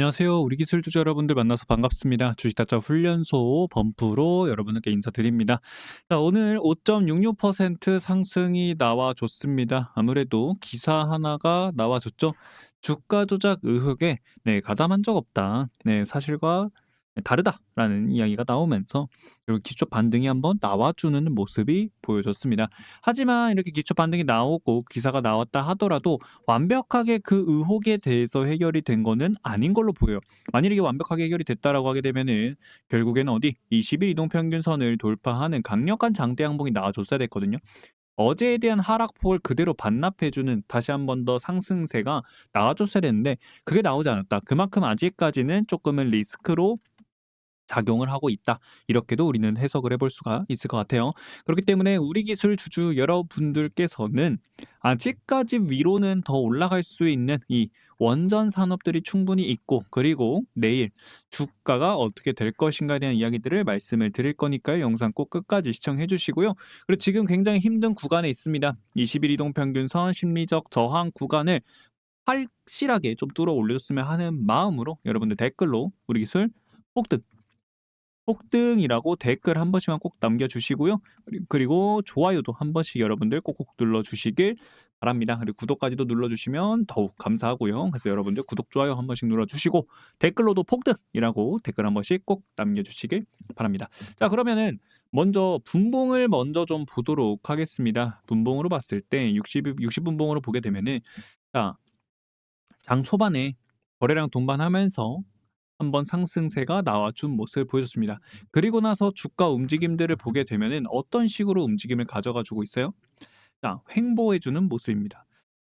안녕하세요. 우리 기술 주주 여러분들 만나서 반갑습니다. 주식타짜 훈련소 범프로 여러분들께 인사드립니다. 자, 오늘 5.66% 상승이 나와줬습니다. 아무래도 기사 하나가 나와줬죠. 주가 조작 의혹에 가담한 적 없다. 사실과 다르다라는 이야기가 나오면서 이렇게 기초 반등이 한번 나와주는 모습이 보여졌습니다. 하지만 이렇게 기초 반등이 나오고 기사가 나왔다 하더라도 완벽하게 그 의혹에 대해서 해결이 된 거는 아닌 걸로 보여요. 만일 이게 완벽하게 해결이 됐다라고 하게 되면은 결국에는 어디 20일 이동 평균선을 돌파하는 강력한 장대 양봉이 나와줬어야 됐거든요. 어제에 대한 하락폭을 그대로 반납해주는 다시 한 번 더 상승세가 나와줬어야 됐는데 그게 나오지 않았다. 그만큼 아직까지는 조금은 리스크로 작용을 하고 있다. 이렇게도 우리는 해석을 해볼 수가 있을 것 같아요. 그렇기 때문에 우리 기술 주주 여러분들께서는 아직까지 위로는 더 올라갈 수 있는 이 원전 산업들이 충분히 있고, 그리고 내일 주가가 어떻게 될 것인가에 대한 이야기들을 말씀을 드릴 거니까요. 영상 꼭 끝까지 시청해 주시고요. 그리고 지금 굉장히 힘든 구간에 있습니다. 20일 이동 평균선 심리적 저항 구간을 확실하게 좀 뚫어 올려줬으면 하는 마음으로 여러분들 댓글로 우리 기술 폭등 폭등이라고 댓글 한 번씩만 꼭 남겨주시고요. 그리고 좋아요도 한 번씩 여러분들 꼭꼭 눌러주시길 바랍니다. 그리고 구독까지도 눌러주시면 더욱 감사하고요. 그래서 여러분들 구독, 좋아요 한 번씩 눌러주시고 댓글로도 폭등이라고 댓글 한 번씩 꼭 남겨주시길 바랍니다. 자, 그러면은 먼저 분봉을 먼저 좀 보도록 하겠습니다. 분봉으로 봤을 때 60 분봉으로 보게 되면은 자, 장 초반에 거래량 동반하면서 한번 상승세가 나와준 모습을 보여줬습니다. 그리고 나서 주가 움직임들을 보게 되면은 어떤 식으로 움직임을 가져가 주고 있어요? 자, 횡보해주는 모습입니다.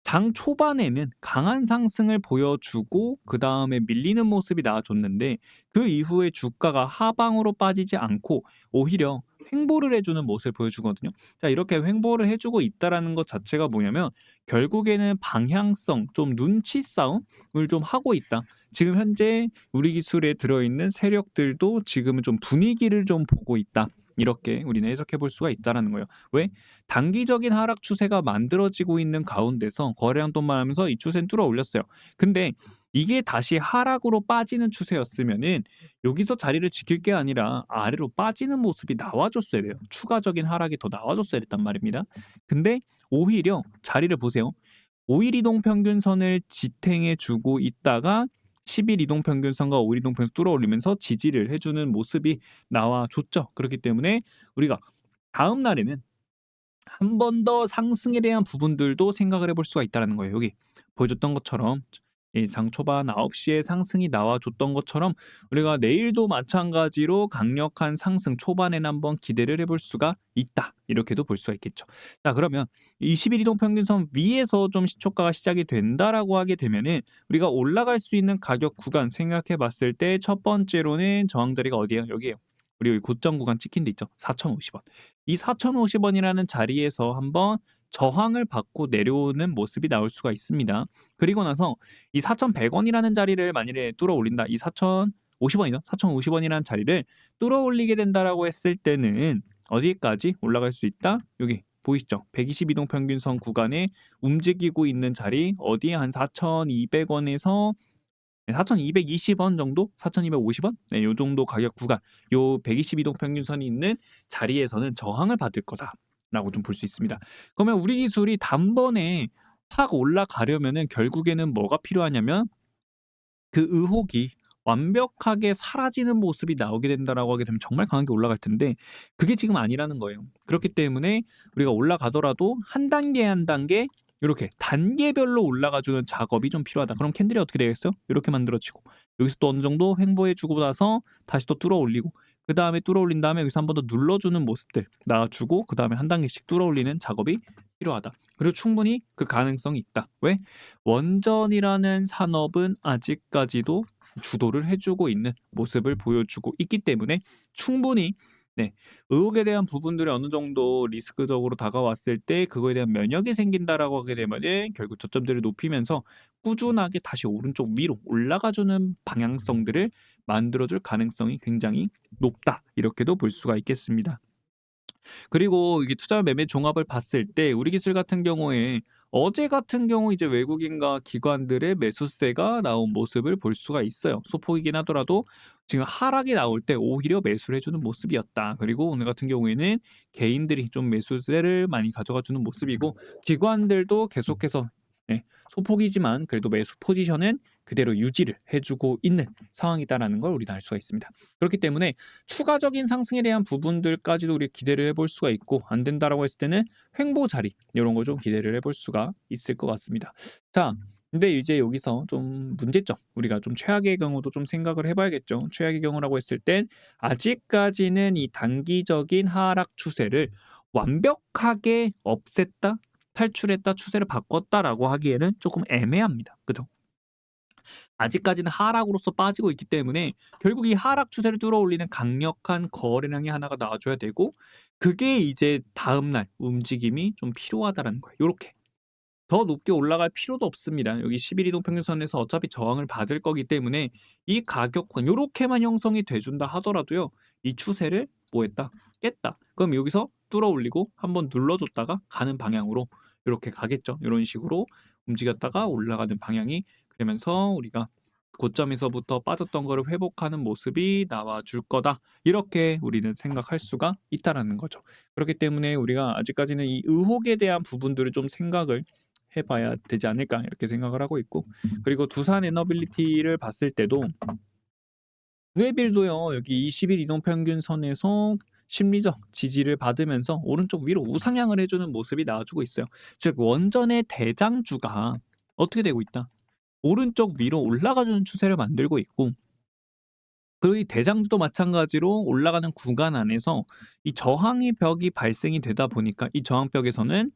장 초반에는 강한 상승을 보여주고 그 다음에 밀리는 모습이 나와줬는데 그 이후에 주가가 하방으로 빠지지 않고 오히려 횡보를 해주는 모습을 보여주거든요. 자, 이렇게 횡보를 해주고 있다라는 것 자체가 뭐냐면 결국에는 방향성, 좀 눈치 싸움을 좀 하고 있다. 지금 현재 우리 기술에 들어있는 세력들도 지금은 좀 분위기를 좀 보고 있다. 이렇게 우리는 해석해 볼 수가 있다라는 거예요. 왜? 단기적인 하락 추세가 만들어지고 있는 가운데서 거래량 동반하면서 이 추세는 뚫어 올렸어요. 근데 이게 다시 하락으로 빠지는 추세였으면은 여기서 자리를 지킬 게 아니라 아래로 빠지는 모습이 나와줬어야 돼요. 추가적인 하락이 더 나와줬어야 됐단 말입니다. 근데 오히려 자리를 보세요. 5일 이동 평균선을 지탱해 주고 있다가 10일 이동 평균선과 5일 이동 평균선 뚫어 올리면서 지지를 해주는 모습이 나와줬죠. 그렇기 때문에 우리가 다음 날에는 한 번 더 상승에 대한 부분들도 생각을 해볼 수가 있다는 거예요. 여기 보여줬던 것처럼 이 장 초반 9시에 상승이 나와줬던 것처럼 우리가 내일도 마찬가지로 강력한 상승 초반에는 한번 기대를 해볼 수가 있다. 이렇게도 볼 수가 있겠죠. 자, 그러면 20일 이동 평균선 위에서 좀 시초가가 시작이 된다라고 하게 되면은 우리가 올라갈 수 있는 가격 구간 생각해 봤을 때 첫 번째로는 저항 자리가 어디예요? 여기에요. 우리 여기 고점 구간 찍힌 데 있죠. 4,050원. 이 4,050원이라는 자리에서 한번 저항을 받고 내려오는 모습이 나올 수가 있습니다. 그리고 나서 이 4,100원이라는 자리를 만일에 뚫어 올린다. 이 4,050원이죠. 4,050원이라는 자리를 뚫어 올리게 된다라고 했을 때는 어디까지 올라갈 수 있다? 여기 보이시죠? 120이동 평균선 구간에 움직이고 있는 자리 어디에 한 4,200원에서 4,220원 정도? 4,250원? 네, 요 정도 가격 구간, 요 122동 평균선이 있는 자리에서는 저항을 받을 거다라고 좀 볼 수 있습니다. 그러면 우리 기술이 단번에 확 올라가려면은 결국에는 뭐가 필요하냐면 그 의혹이 완벽하게 사라지는 모습이 나오게 된다라고 하게 되면 정말 강하게 올라갈 텐데 그게 지금 아니라는 거예요. 그렇기 때문에 우리가 올라가더라도 한 단계 한 단계 이렇게 단계별로 올라가 주는 작업이 좀 필요하다. 그럼 캔들이 어떻게 되겠어요? 이렇게 만들어지고 여기서 또 어느 정도 횡보해 주고 나서 다시 또 뚫어 올리고 그다음에 뚫어 올린 다음에 여기서 한 번 더 눌러 주는 모습들 나와주고 그다음에 한 단계씩 뚫어 올리는 작업이 필요하다. 그리고 충분히 그 가능성이 있다. 왜? 원전이라는 산업은 아직까지도 주도를 해주고 있는 모습을 보여주고 있기 때문에 충분히 의혹에 대한 부분들이 어느 정도 리스크적으로 다가왔을 때 그거에 대한 면역이 생긴다라고 하게 되면은 결국 저점들을 높이면서 꾸준하게 다시 오른쪽 위로 올라가주는 방향성들을 만들어줄 가능성이 굉장히 높다. 이렇게도 볼 수가 있겠습니다. 그리고 이게 투자 매매 종합을 봤을 때 우리 기술 같은 경우에 어제 같은 경우 이제 외국인과 기관들의 매수세가 나온 모습을 볼 수가 있어요. 소폭이긴 하더라도 지금 하락이 나올 때 오히려 매수를 해주는 모습이었다. 그리고 오늘 같은 경우에는 개인들이 좀 매수세를 많이 가져가 주는 모습이고 기관들도 계속해서 소폭이지만 그래도 매수 포지션은 그대로 유지를 해주고 있는 상황이다라는 걸 우리는 알 수가 있습니다. 그렇기 때문에 추가적인 상승에 대한 부분들까지도 우리 기대를 해볼 수가 있고 안 된다라고 했을 때는 횡보 자리 이런 거 좀 기대를 해볼 수가 있을 것 같습니다. 자, 근데 이제 여기서 좀 문제점 우리가 좀 최악의 경우도 좀 생각을 해봐야겠죠. 최악의 경우라고 했을 땐 아직까지는 이 단기적인 하락 추세를 완벽하게 없앴다, 탈출했다, 추세를 바꿨다라고 하기에는 조금 애매합니다. 그죠? 아직까지는 하락으로서 빠지고 있기 때문에 결국 이 하락 추세를 뚫어올리는 강력한 거래량이 하나가 나와줘야 되고 그게 이제 다음날 움직임이 좀 필요하다라는 거예요. 요렇게. 더 높게 올라갈 필요도 없습니다. 여기 11 이동 평균선에서 어차피 저항을 받을 거기 때문에 이 가격권 요렇게만 형성이 돼준다 하더라도요. 이 추세를 뭐 했다? 깼다. 그럼 여기서 뚫어올리고 한번 눌러줬다가 가는 방향으로 이렇게 가겠죠. 이런 식으로 움직였다가 올라가는 방향이 그러면서 우리가 고점에서부터 빠졌던 거를 회복하는 모습이 나와줄 거다. 이렇게 우리는 생각할 수가 있다라는 거죠. 그렇기 때문에 우리가 아직까지는 이 의혹에 대한 부분들을 좀 생각을 해봐야 되지 않을까 이렇게 생각을 하고 있고 그리고 두산 에너빌리티를 봤을 때도 웨빌도요 여기 20일 이동평균선에서 심리적 지지를 받으면서 오른쪽 위로 우상향을 해주는 모습이 나와주고 있어요. 즉 원전의 대장주가 어떻게 되고 있다? 오른쪽 위로 올라가주는 추세를 만들고 있고 그리고 이 대장주도 마찬가지로 올라가는 구간 안에서 이 저항의 벽이 발생이 되다 보니까 이 저항벽에서는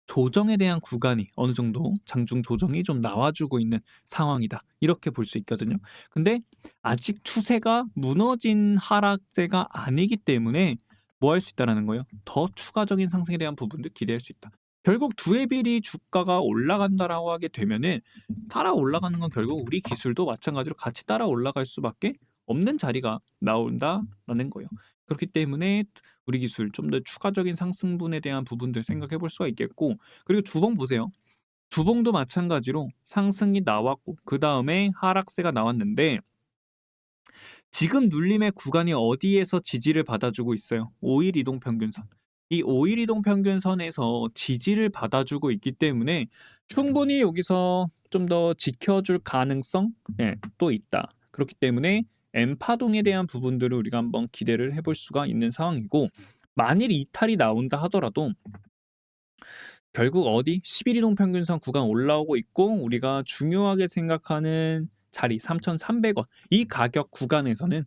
조정에 대한 구간이 어느 정도 장중 조정이 좀 나와주고 있는 상황이다. 이렇게 볼 수 있거든요. 근데 아직 추세가 무너진 하락세가 아니기 때문에 뭐 할 수 있다라는 거예요. 더 추가적인 상승에 대한 부분도 기대할 수 있다. 결국 두의 비리 주가가 올라간다라고 하게 되면은 따라 올라가는 건 결국 우리 기술도 마찬가지로 같이 따라 올라갈 수밖에 없는 자리가 나온다라는 거예요. 그렇기 때문에 우리 기술 좀 더 추가적인 상승분에 대한 부분들 생각해 볼 수가 있겠고 그리고 주봉 보세요. 주봉도 마찬가지로 상승이 나왔고 그다음에 하락세가 나왔는데 지금 눌림의 구간이 어디에서 지지를 받아주고 있어요? 5일 이동 평균선. 이 5일 이동 평균선에서 지지를 받아주고 있기 때문에 충분히 여기서 좀 더 지켜줄 가능성 또 있다. 그렇기 때문에 M 파동에 대한 부분들을 우리가 한번 기대를 해볼 수가 있는 상황이고 만일 이탈이 나온다 하더라도 결국 어디 11 이동 평균선 구간 올라오고 있고 우리가 중요하게 생각하는 자리 3,300원 이 가격 구간에서는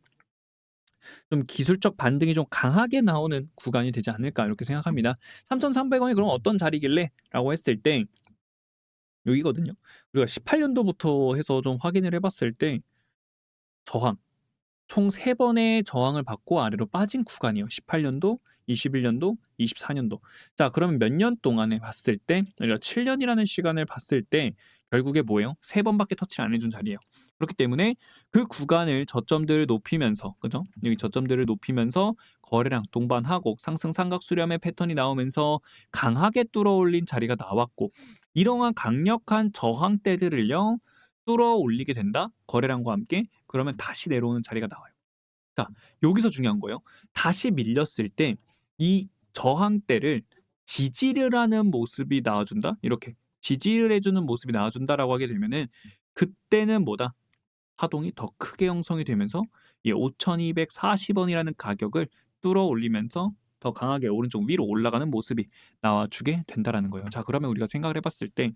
좀 기술적 반등이 좀 강하게 나오는 구간이 되지 않을까 이렇게 생각합니다. 3,300원이 그럼 어떤 자리길래? 라고 했을 때 여기거든요. 우리가 18년도부터 해서 좀 확인을 해봤을 때 저항 총 3번의 저항을 받고 아래로 빠진 구간이에요. 18년도, 21년도, 24년도. 자, 그러면 몇 년 동안에 봤을 때 우리가 7년이라는 시간을 봤을 때 결국에 뭐예요? 3번밖에 터치를 안 해준 자리예요. 그렇기 때문에 그 구간을 저점들을 높이면서 그죠? 여기 저점들을 높이면서 거래량 동반하고 상승 삼각 수렴의 패턴이 나오면서 강하게 뚫어올린 자리가 나왔고 이러한 강력한 저항대들을요 뚫어 올리게 된다. 거래량과 함께. 그러면 다시 내려오는 자리가 나와요. 자, 여기서 중요한 거예요. 다시 밀렸을 때 이 저항대를 지지를 하는 모습이 나와준다. 이렇게 지지를 해주는 모습이 나와준다라고 하게 되면은 그때는 뭐다? 파동이 더 크게 형성이 되면서 이 5,240원이라는 가격을 뚫어 올리면서 더 강하게 오른쪽 위로 올라가는 모습이 나와주게 된다라는 거예요. 자, 그러면 우리가 생각을 해봤을 때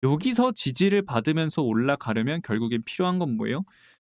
여기서 지지를 받으면서 올라가려면 결국엔 필요한 건 뭐예요?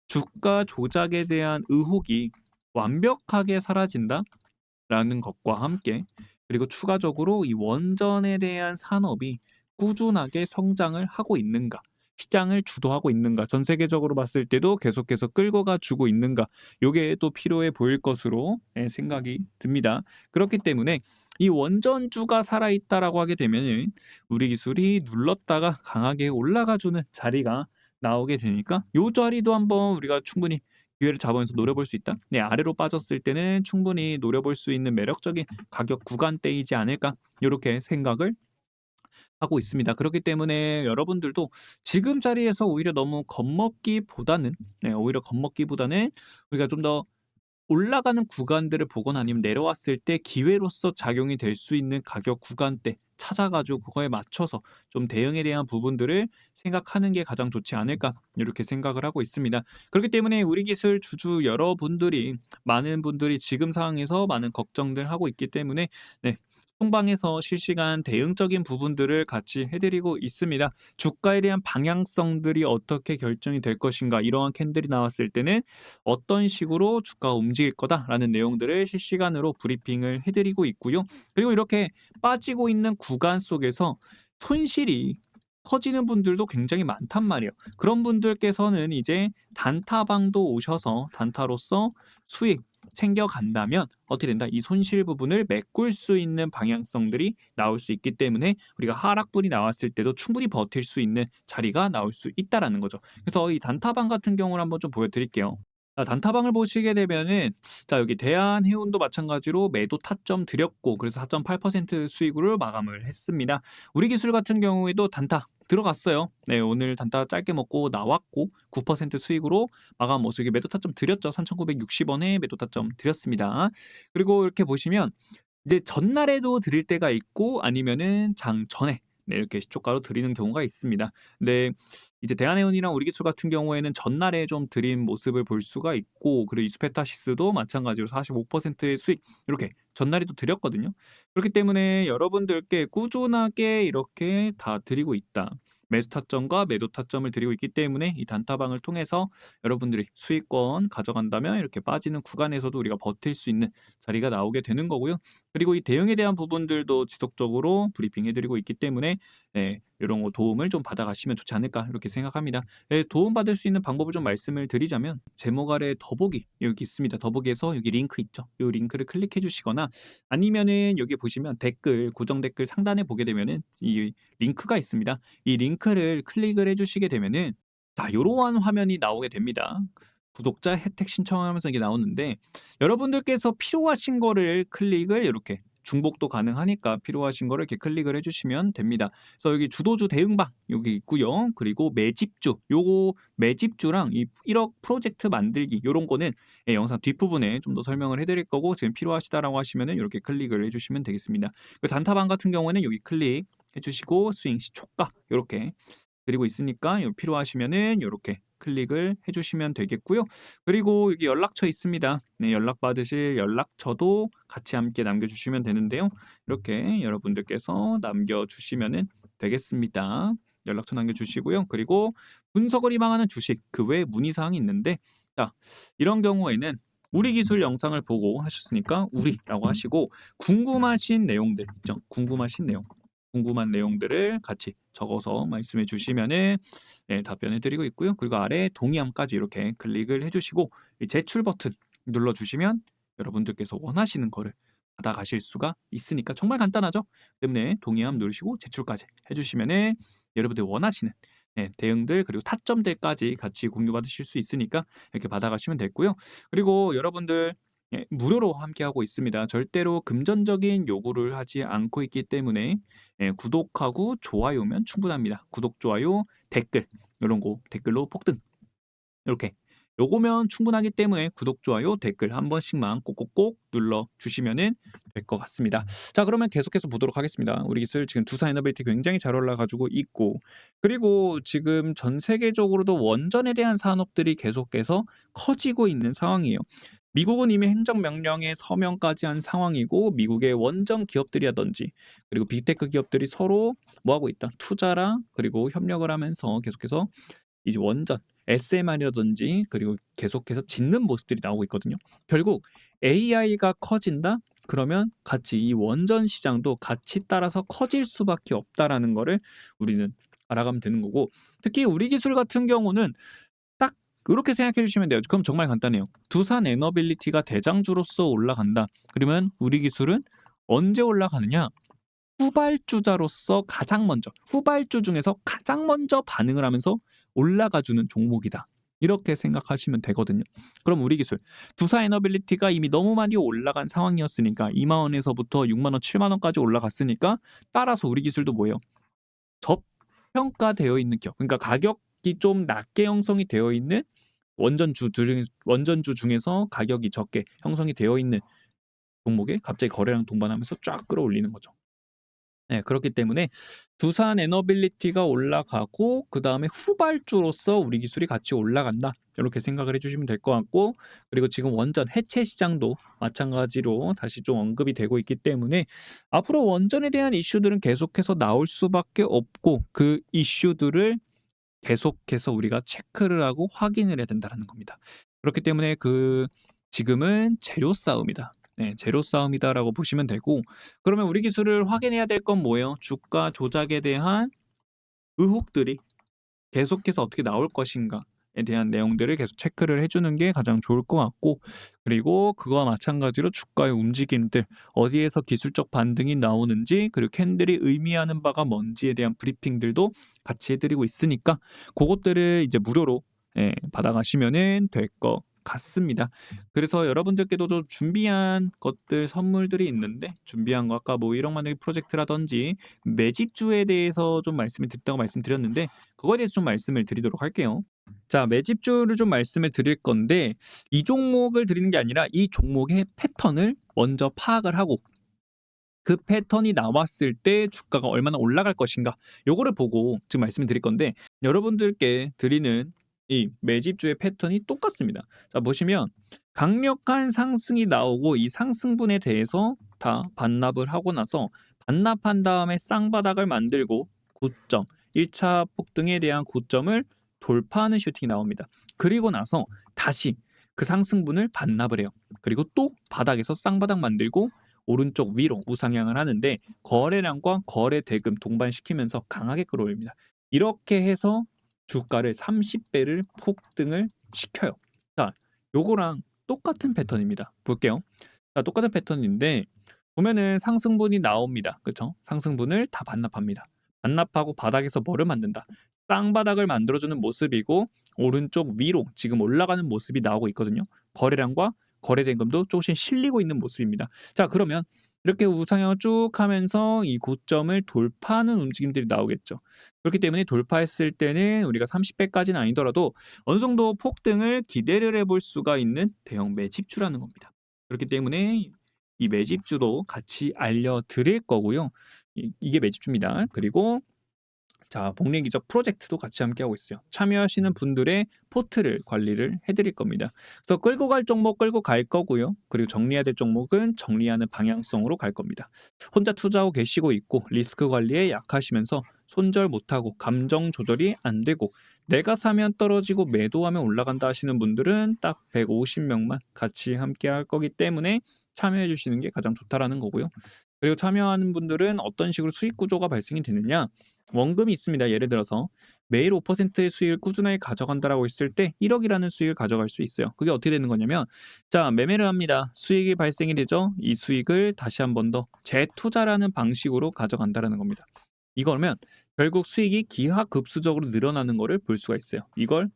주가 조작에 대한 의혹이 완벽하게 사라진다라는 것과 함께 그리고 추가적으로 이 원전에 대한 산업이 꾸준하게 성장을 하고 있는가 시장을 주도하고 있는가 전 세계적으로 봤을 때도 계속해서 끌고 가주고 있는가 요게 또 필요해 보일 것으로 생각이 듭니다. 그렇기 때문에 이 원전주가 살아있다라고 하게 되면 우리 기술이 눌렀다가 강하게 올라가주는 자리가 나오게 되니까 요 자리도 한번 우리가 충분히 기회를 잡으면서 노려볼 수 있다. 네, 아래로 빠졌을 때는 충분히 노려볼 수 있는 매력적인 가격 구간대이지 않을까 요렇게 생각을 하고 있습니다. 그렇기 때문에 여러분들도 지금 자리에서 오히려 너무 겁먹기보다는 오히려 겁먹기보다는 우리가 좀 더 올라가는 구간들을 보거나 아니면 내려왔을 때 기회로서 작용이 될 수 있는 가격 구간대 찾아 가지고 그거에 맞춰서 좀 대응에 대한 부분들을 생각하는 게 가장 좋지 않을까 이렇게 생각을 하고 있습니다. 그렇기 때문에 우리 기술 주주 여러분들이 많은 분들이 지금 상황에서 많은 걱정들 하고 있기 때문에 네. 통방에서 실시간 대응적인 부분들을 같이 해드리고 있습니다. 주가에 대한 방향성들이 어떻게 결정이 될 것인가 이러한 캔들이 나왔을 때는 어떤 식으로 주가가 움직일 거다라는 내용들을 실시간으로 브리핑을 해드리고 있고요. 그리고 이렇게 빠지고 있는 구간 속에서 손실이 커지는 분들도 굉장히 많단 말이에요. 그런 분들께서는 이제 단타방도 오셔서 단타로서 수익 챙겨간다면 어떻게 된다? 이 손실 부분을 메꿀 수 있는 방향성들이 나올 수 있기 때문에 우리가 하락분이 나왔을 때도 충분히 버틸 수 있는 자리가 나올 수 있다라는 거죠. 그래서 이 단타방 같은 경우를 한번 좀 보여드릴게요. 자, 단타방을 보시게 되면은 자 여기 대한해운도 마찬가지로 매도 타점 드렸고 그래서 4.8% 수익으로 마감을 했습니다. 우리 기술 같은 경우에도 단타 들어갔어요. 네, 오늘 단타 짧게 먹고 나왔고 9% 수익으로 마감 모습이 매도 타점 드렸죠. 3,960원에 매도 타점 드렸습니다. 그리고 이렇게 보시면 이제 전날에도 드릴 때가 있고 아니면은 장 전에 이렇게 시초가로 드리는 경우가 있습니다. 근데 이제 대한해운이랑 우리기술 같은 경우에는 전날에 좀 드린 모습을 볼 수가 있고 그리고 이스페타시스도 마찬가지로 45%의 수익 이렇게 전날에도 드렸거든요. 그렇기 때문에 여러분들께 꾸준하게 이렇게 다 드리고 있다. 매수 타점과 매도 타점을 드리고 있기 때문에 이 단타방을 통해서 여러분들이 수익권 가져간다면 이렇게 빠지는 구간에서도 우리가 버틸 수 있는 자리가 나오게 되는 거고요. 그리고 이 대응에 대한 부분들도 지속적으로 브리핑해 드리고 있기 때문에 요런 거 도움을 좀 받아가시면 좋지 않을까 이렇게 생각합니다. 도움받을 수 있는 방법을 좀 말씀을 드리자면 제목 아래 더보기 여기 있습니다. 더보기에서 여기 링크 있죠. 요 링크를 클릭해 주시거나 아니면은 여기 보시면 댓글 고정 댓글 상단에 보게 되면은 이 링크가 있습니다. 이 링크를 클릭을 해 주시게 되면은 자 요러한 화면이 나오게 됩니다. 구독자 혜택 신청하면서 이게 나오는데 여러분들께서 필요하신 거를 클릭을 이렇게 중복도 가능하니까 필요하신 거를 이렇게 클릭을 해주시면 됩니다. 그래서 여기 주도주 대응방 여기 있고요. 그리고 매집주 요거 매집주랑 이 1억 프로젝트 만들기 요런 거는 영상 뒷부분에 좀 더 설명을 해드릴 거고 지금 필요하시다라고 하시면은 이렇게 클릭을 해주시면 되겠습니다. 그 단타방 같은 경우에는 여기 클릭 해주시고 스윙 시초가 이렇게 드리고 있으니까 필요하시면은 요렇게 클릭을 해주시면 되겠고요. 그리고 여기 연락처 있습니다. 네, 연락 받으실 연락처도 같이 함께 남겨주시면 되는데요. 이렇게 여러분들께서 남겨주시면 되겠습니다. 연락처 남겨주시고요. 그리고 분석을 희망하는 주식 그 외에 문의사항이 있는데 자 이런 경우에는 우리 기술 영상을 보고 하셨으니까 우리라고 하시고 궁금하신 내용들 있죠. 궁금하신 내용 궁금한 내용들을 같이 적어서 말씀해 주시면은 답변해 드리고 있고요. 그리고 아래 동의함까지 이렇게 클릭을 해 주시고 이 제출 버튼 눌러 주시면 여러분들께서 원하시는 거를 받아가실 수가 있으니까 정말 간단하죠. 때문에 동의함 누르시고 제출까지 해 주시면은 여러분들이 원하시는 대응들 그리고 타점들까지 같이 공유받으실 수 있으니까 이렇게 받아가시면 됐고요. 그리고 여러분들 무료로 함께하고 있습니다. 절대로 금전적인 요구를 하지 않고 있기 때문에 구독하고 좋아요면 충분합니다. 구독, 좋아요, 댓글 이런 거 댓글로 폭등 이렇게 요거면 충분하기 때문에 구독, 좋아요, 댓글 한 번씩만 꼭꼭꼭 눌러 주시면은 될 것 같습니다. 자, 그러면 계속해서 보도록 하겠습니다. 우리 기술 지금 두산 에너빌티 굉장히 잘 올라가지고 있고 그리고 지금 전 세계적으로도 원전에 대한 산업들이 계속해서 커지고 있는 상황이에요. 미국은 이미 행정명령에 서명까지 한 상황이고 미국의 원전 기업들이라든지 그리고 빅테크 기업들이 서로 뭐 하고 있다? 투자랑 그리고 협력을 하면서 계속해서 이제 원전 SMR이라든지 그리고 계속해서 짓는 모습들이 나오고 있거든요. 결국 AI가 커진다? 그러면 같이 이 원전 시장도 같이 따라서 커질 수밖에 없다라는 거를 우리는 알아가면 되는 거고 특히 우리 기술 같은 경우는 딱 그렇게 생각해 주시면 돼요. 그럼 정말 간단해요. 두산 에너빌리티가 대장주로서 올라간다. 그러면 우리 기술은 언제 올라가느냐? 후발주자로서 가장 먼저 후발주 중에서 가장 먼저 반응을 하면서 올라가 주는 종목이다. 이렇게 생각하시면 되거든요. 그럼 우리 기술 두사 에너빌리티가 이미 너무 많이 올라간 상황이었으니까 2만 원에서부터 6만 원, 7만 원까지 올라갔으니까 따라서 우리 기술도 뭐예요? 저평가되어 있는 기업. 그러니까 가격이 좀 낮게 형성이 되어 있는 원전주 중에서 가격이 적게 형성이 되어 있는 종목에 갑자기 거래량 동반하면서 쫙 끌어올리는 거죠. 네, 그렇기 때문에 두산 에너빌리티가 올라가고 그다음에 후발주로서 우리 기술이 같이 올라간다. 이렇게 생각을 해주시면 될 것 같고, 그리고 지금 원전 해체 시장도 마찬가지로 다시 좀 언급이 되고 있기 때문에 앞으로 원전에 대한 이슈들은 계속해서 나올 수밖에 없고, 그 이슈들을 계속해서 우리가 체크를 하고 확인을 해야 된다는 겁니다. 그렇기 때문에 지금은 재료 싸움이다. 네, 재료 싸움이다라고 보시면 되고, 그러면 우리 기술을 확인해야 될 건 뭐예요? 주가 조작에 대한 의혹들이 계속해서 어떻게 나올 것인가에 대한 내용들을 계속 체크를 해주는 게 가장 좋을 것 같고, 그리고 그거와 마찬가지로 주가의 움직임들, 어디에서 기술적 반등이 나오는지, 그리고 캔들이 의미하는 바가 뭔지에 대한 브리핑들도 같이 해드리고 있으니까 그것들을 이제 무료로 받아가시면 될 것 같습니다. 그래서 여러분들께도 좀 준비한 것들, 선물들이 있는데, 준비한 거 아까 뭐 1억 만들기 프로젝트라든지 매집주에 대해서 좀 말씀을 드렸다고 말씀드렸는데, 그거에 대해서 좀 말씀을 드리도록 할게요. 자, 매집주를 좀 말씀을 드릴 건데, 이 종목을 드리는 게 아니라 이 종목의 패턴을 먼저 파악을 하고, 그 패턴이 나왔을 때 주가가 얼마나 올라갈 것인가, 요거를 보고 지금 말씀을 드릴 건데, 여러분들께 드리는 이 매집주의 패턴이 똑같습니다. 자, 보시면 강력한 상승이 나오고 이 상승분에 대해서 다 반납을 하고 나서, 반납한 다음에 쌍바닥을 만들고 고점, 1차 폭등에 대한 고점을 돌파하는 슈팅이 나옵니다. 그리고 나서 다시 그 상승분을 반납을 해요. 그리고 또 바닥에서 쌍바닥 만들고 오른쪽 위로 우상향을 하는데, 거래량과 거래 대금 동반시키면서 강하게 끌어올립니다. 이렇게 해서 주가를 30배를 폭등을 시켜요. 자, 요거랑 똑같은 패턴입니다. 볼게요. 자, 똑같은 패턴인데 보면은 상승분이 나옵니다. 그렇죠? 상승분을 다 반납합니다. 반납하고 바닥에서 뭐를 만든다? 쌍바닥을 만들어주는 모습이고, 오른쪽 위로 지금 올라가는 모습이 나오고 있거든요. 거래량과 거래대금도 조금씩 실리고 있는 모습입니다. 자, 그러면 이렇게 우상향을 쭉 하면서 이 고점을 돌파하는 움직임들이 나오겠죠. 그렇기 때문에 돌파했을 때는 우리가 30배까지는 아니더라도 어느 정도 폭등을 기대를 해볼 수가 있는 대형 매집주라는 겁니다. 그렇기 때문에 이 매집주도 같이 알려드릴 거고요. 이게 매집주입니다. 그리고 자, 복리 기적 프로젝트도 같이 함께하고 있어요. 참여하시는 분들의 포트를 관리를 해드릴 겁니다. 그래서 끌고 갈 종목 끌고 갈 거고요. 그리고 정리해야 될 종목은 정리하는 방향성으로 갈 겁니다. 혼자 투자하고 계시고 있고 리스크 관리에 약하시면서 손절 못하고 감정 조절이 안 되고 내가 사면 떨어지고 매도하면 올라간다 하시는 분들은 딱 150명만 같이 함께할 거기 때문에 참여해 주시는 게 가장 좋다라는 거고요. 그리고 참여하는 분들은 어떤 식으로 수익 구조가 발생이 되느냐, 원금이 있습니다. 예를 들어서 매일 5%의 수익을 꾸준하게 가져간다라고 했을 때 1억이라는 수익을 가져갈 수 있어요. 그게 어떻게 되는 거냐면, 자, 매매를 합니다. 수익이 발생이 되죠. 이 수익을 다시 한 번 더 재투자라는 방식으로 가져간다라는 겁니다. 이거면 결국 수익이 기하급수적으로 늘어나는 것을 볼 수가 있어요. 이걸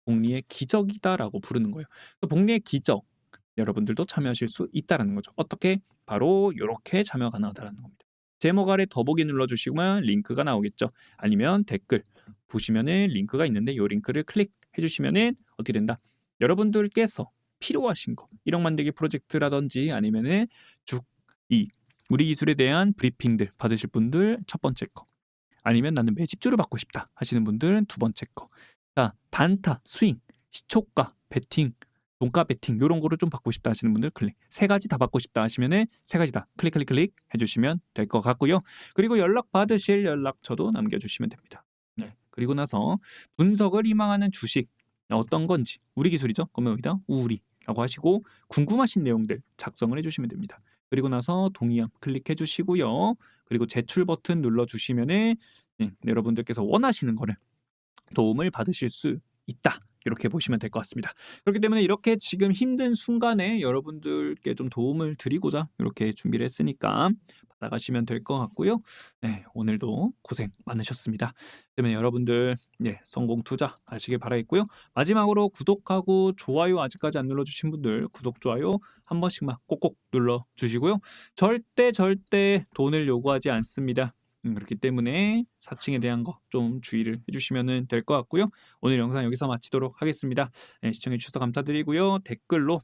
복리의 기적이다라고 부르는 거예요. 복리의 기적, 여러분들도 참여하실 수 있다라는 거죠. 어떻게? 바로 이렇게 참여 가능하다라는 겁니다. 제목 아래 더보기 눌러주시면 링크가 나오겠죠. 아니면 댓글 보시면은 링크가 있는데 이 링크를 클릭해 주시면은 어떻게 된다? 여러분들께서 필요하신 거 1억 만들기 프로젝트라든지 아니면은 이 우리 기술에 대한 브리핑들 받으실 분들 첫 번째 거, 아니면 나는 매집주를 받고 싶다 하시는 분들은 두 번째 거. 자, 단타, 스윙, 시초가, 베팅, 종가 베팅 요런 거를 좀 받고 싶다 하시는 분들 클릭. 세 가지 다 받고 싶다 하시면은 세 가지 다 클릭 클릭 클릭 해주시면 될 것 같고요. 그리고 연락 받으실 연락처도 남겨주시면 됩니다. 네. 그리고 나서 분석을 희망하는 주식 어떤 건지 우리 기술이죠. 그러면 여기다 우리라고 하시고 궁금하신 내용들 작성을 해주시면 됩니다. 그리고 나서 동의함 클릭해 주시고요. 그리고 제출 버튼 눌러주시면은 여러분들께서 원하시는 거를 도움을 받으실 수 있다. 이렇게 보시면 될 것 같습니다. 그렇기 때문에 이렇게 지금 힘든 순간에 여러분들께 좀 도움을 드리고자 이렇게 준비를 했으니까 나가시면 될 것 같고요. 네, 오늘도 고생 많으셨습니다. 그러면 여러분들 성공 투자하시길 바라겠고요. 마지막으로 구독하고 좋아요 아직까지 안 눌러주신 분들 구독, 좋아요 한 번씩만 꼭꼭 눌러주시고요. 절대 돈을 요구하지 않습니다. 그렇기 때문에 사칭에 대한 거 좀 주의를 해주시면 될 것 같고요. 오늘 영상 여기서 마치도록 하겠습니다. 시청해 주셔서 감사드리고요. 댓글로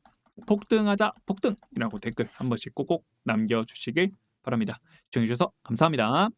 폭등하자 폭등이라고 댓글 한 번씩 꼭꼭 남겨주시길 바랍니다. 시청해 주셔서 감사합니다.